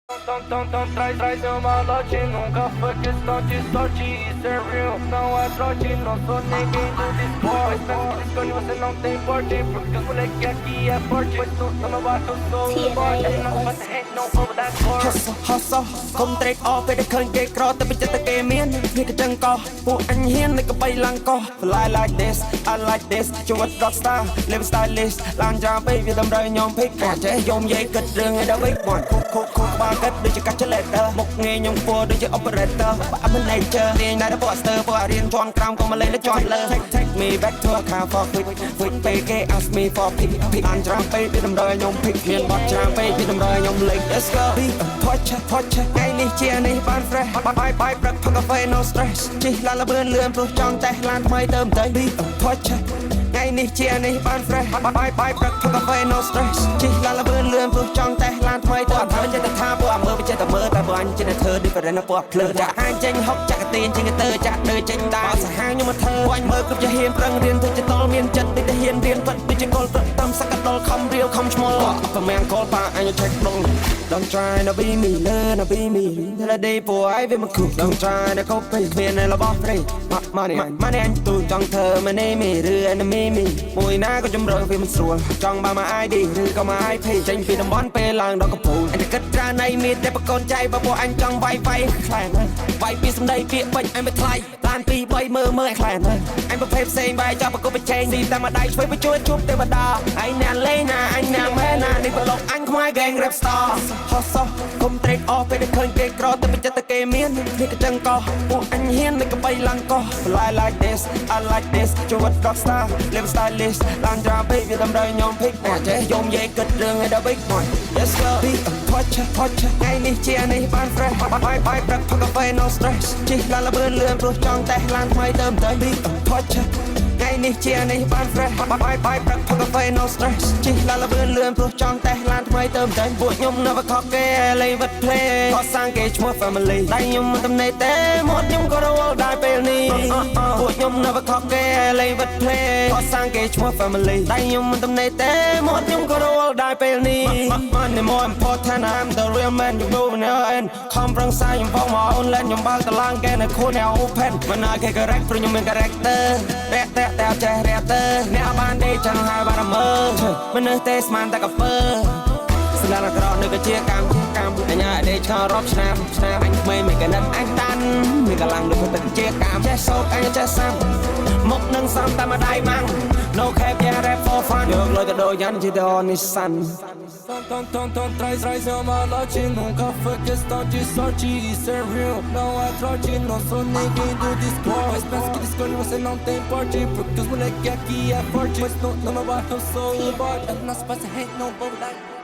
Então traz seu malote, nunca foi questão de sorte, isso é real, não é trote, não sou ninguém do Discord. Mas pensa que Discord você não tem porte, porque os moleque aqui é forte, pois tu não bate, eu sou o forte, and not but the hate, no over that core. Hustle កុំត្រេកអរពេលតែឃើញគេក្រតែពីចិត្តតែគេមានគ្នាក៏ចឹងកោពួកអញហ៊ាននឹងក៏បីឡើងកោ Fly like this I like this ជីវិត rockstar live stylish ឡើងចាំពេកវាតម្រូវខ្ញុំភិកតែចេះយំយាយគិតរឿងឲ្យដល់វិញមកខូខបាគិតដូចជាកាច់ letter មុខងាយខ្ញុំពោដូចជា operator បាក់ manager ទាញតែ poster ពួករៀនជាន់ក្រោមក៏មកលេងជាន់លើ take me back to a car for quickពេលគេ ask me for pick អានច្រើនពេកវាតម្រូវឲ្យខ្ញុំភិកមានបត់ច្រើនពេកវាតម្រូវឲ្យខ្ញុំលេង let's go Touchថ្ងៃនេះជានេះបាន fresh បាយព្រឹកផឹកកាហ្វេ no stress ជិះឡានលឿនលឿនព្រោះចង់តែឡានថ្មីទៅមិនទៅ Touchថ្ងៃនេះជានេះបាន fresh បាយព្រឹកផឹកកាហ្វេ no stress ជិះឡានលឿនលឿនព្រោះចង់តែឡានថ្មីទៅអត់ថាចិត្តថាពួកអើមើលចិត្តមើលតែបើអញចិត្តធ្វើ different ពួកភ្លើចាក់ហាញចេញហុកចាក់កទៀនចេញទៅចាក់ដើចេញដែរសាហាងខ្ញុំមកធ្វើអញមើលគ្រប់ជាហ៊ានប្រឹងរៀន digital មានចិត្តដូចតែហ៊ានរៀនពិតដូចជាកុលព្រឹកតាមសក្តិខំរៀលខំឈ្មោះប្រមាណកុលប៉ាអញ check ដង Don't try to be me learn to be me តែ day ពួកឯងវាមកគូ Don't try to copy គ្មានរបស់ free money អញទូចង់ធ្វើមកនេះមីឬ enemy មីមួយណាក៏ជំរឿវាមិនស្រួលចង់បានមក ID ឬក៏មក IP ចេញពីតំបន់ពេលឡើងដល់កំពូលអញគិតច្រើនណៃមានតែបកូនចៃបើពួកអញចង់វាយខ្លាំងវាយពីសំដីពាក្យពេញអញមិនថ្លៃឡាន2 3មើលខ្លាំងអញប្រភេទផ្សេងបាយចាប់បកុបបច្ចេកស៊ីតែមកដៃឆ្វេងបញ្ជួយជួបទេវតាអញណាលេងណាអញណាមែនណានេះប្រឡប់អញខ្មែរ gang rap star ហោះសោះកុំត្រេកអរពេលតែឃើញគេក្រតែពីចិត្តតែគេមាននេះក៏ចឹងកោពួកអញហ៊ាននឹងក៏បីឡើងកោ Fly like this I like this ជីវិត rockstar live stylish ឡើងចាំពេកវាតម្រូវខ្ញុំភិកតែចេះយំយាយគិតរឿងឲ្យដល់វិញមក Let's go Touchថ្ងៃនេះជានេះបាន fresh បាយព្រឹកផឹកកាហ្វេ no stress ជិះឡានលឿនលឿនព្រោះចង់តែឡានថ្មីទៅមិនទៅ Touchថ្ងៃនេះជានេះបាន fresh បាយព្រឹកផឹកកាហ្វេ no stress ជិះឡានលឿនលឿនព្រោះចង់តែឡានថ្មីទៅមិនទៅពួកខ្ញុំនៅខកគេលេងវត្ត play ខកសាងគេឈ្មោះ family ដៃខ្ញុំមិនទំនេរទេមកខ្ញុំក៏រវល់ដែរពេលនេះពួកខ្ញុំនៅខកគេលេងវត្ត play ខកសាងគេឈ្មោះ family ដៃខ្ញុំមិនទំនេរទេមកខ្ញុំក៏រវល់ដែរពេលនេះ Money more important I'm the real man you know now and ខំប្រឹងសាយខ្ញុំផងមក online ខ្ញុំបើកតឡាងគេនៅខូន open មិនឲ្យគេ correct ព្រោះខ្ញុំមាន character តែចេះ rapper អ្នកបានទេចឹងហើយបានមើលមនុស្សទេស្មានតែកាហ្វេស្លាកក្រនៅក៏ជាកម្មអញ្ញាដេឆ្ករាប់ឆ្នាំអញក្មេងមិនកណិតអញតាន់មានកម្លាំងដូចទៅជាកម្មចេះសោកអញចេះសាំមុខនឹងសំតែម្ដាយម៉ាំង No cap yeah rap for fun យកលុយក៏ដូចយ៉ាងជាតនេះសាន់ Traz seu malote, nunca foi questão de sorte, isso é real, não é trote, não sou ninguém do Discord. Mas pensa que Discord você não tem porte, porque os moleque aqui é forte, pois não bate, eu sou o bot, and not supposed to hate no bobo like